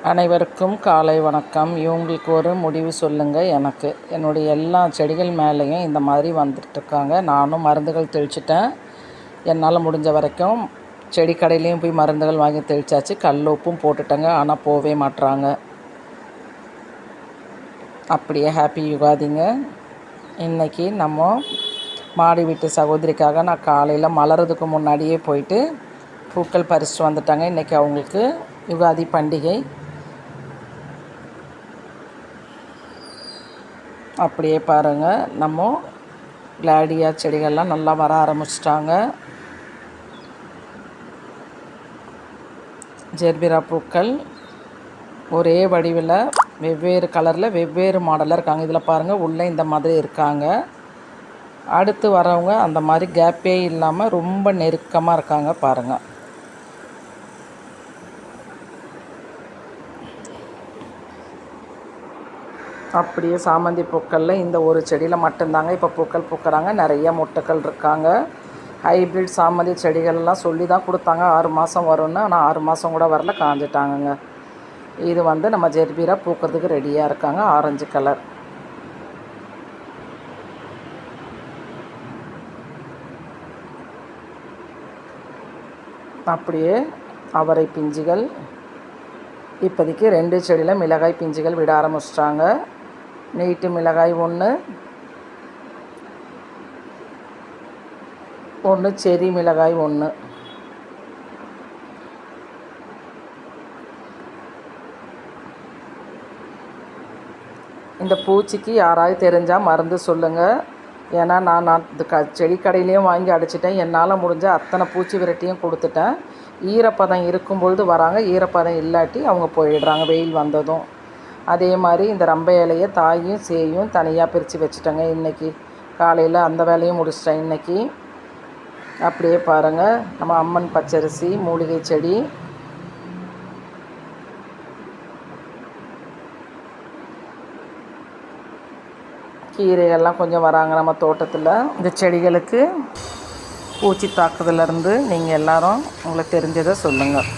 அனைவருக்கும் காலை வணக்கம். இவங்களுக்கு ஒரு முடிவு சொல்லுங்கள். எனக்கு என்னுடைய எல்லா செடிகள் மேலேயும் இந்த மாதிரி வந்துட்டுருக்காங்க. நானும் மருந்துகள் தெளிச்சிட்டேன். என்னால் முடிஞ்ச வரைக்கும் செடி கடையிலையும் போய் மருந்துகள் வாங்கி தெளித்தாச்சு. கல் உப்பும் போட்டுட்டேங்க. ஆனால் போவே மாட்டுறாங்க. அப்படியே ஹாப்பி யுகாதிங்க. இன்றைக்கி நம்ம மாடி வீட்டு சகோதரிக்காக நான் காலையில் மலர்றதுக்கு முன்னாடியே போயிட்டு பூக்கள் பறிச்சுட்டு வந்துட்டாங்க. இன்றைக்கி அவங்களுக்கு யுகாதி பண்டிகை. அப்படியே பாருங்கள், நம்ம கிளாடியா செடிகள்லாம் நல்லா வர ஆரம்பிச்சிட்டாங்க. ஜெர்பிரா பூக்கள் ஒரே வடிவில் வெவ்வேறு கலரில் வெவ்வேறு மாடலில் இருக்காங்க. இதில் பாருங்கள், உள்ளே இந்த மாதிரி இருக்காங்க. அடுத்து வரவங்க அந்த மாதிரி கேப்பே இல்லாமல் ரொம்ப நெருக்கமாக இருக்காங்க பாருங்கள். அப்படியே சாமந்தி பூக்களில் இந்த ஒரு செடியில் மட்டும்தாங்க இப்போ பூக்கள் பூக்கிறாங்க. நிறைய மொட்டுக்கள் இருக்காங்க. ஹைப்ரிட் சாமந்தி செடிகள்லாம் சொல்லி தான் கொடுத்தாங்க 6 மாதம் வரும்னு. ஆனால் 6 மாதம் கூட வரல, காஞ்சிட்டாங்கங்க. இது நம்ம ஜெர்பிரா பூக்கிறதுக்கு ரெடியாக இருக்காங்க. Orange colour. அப்படியே அவரை பிஞ்சுகள் இப்போதைக்கு 2 செடியில் மிளகாய் பிஞ்சுகள் விட ஆரம்பிச்சிட்டாங்க. நீட்டு மிளகாய் ஒன்று செரி மிளகாய் ஒன்று. இந்த பூச்சிக்கு யாராவது தெரிஞ்சால் மருந்து சொல்லுங்கள். ஏன்னா நான் செடி கடையிலையும் வாங்கி அடிச்சிட்டேன். என்னால் முடிஞ்ச அத்தனை பூச்சி விரட்டியும் கொடுத்துட்டேன். ஈரப்பதம் இருக்கும்பொழுது வராங்க, ஈரப்பதம் இல்லாட்டி அவங்க போயிடுறாங்க வெயில் வந்ததும். அதே மாதிரி இந்த ரம்பை இலையை தாயும் சேயும் தனியாக பிரித்து வச்சுட்டேங்க. இன்றைக்கி காலையில் அந்த வேலையும் முடிச்சிட்டேன் இன்றைக்கி. அப்படியே பாருங்கள், நம்ம அம்மன் பச்சரிசி மூலிகை செடி. கீரைகள்லாம் கொஞ்சம் வராங்க நம்ம தோட்டத்தில். இந்த செடிகளுக்கு பூச்சி தாக்குதலேருந்து நீங்கள் எல்லோரும் உங்களுக்கு தெரிஞ்சதை சொல்லுங்கள்.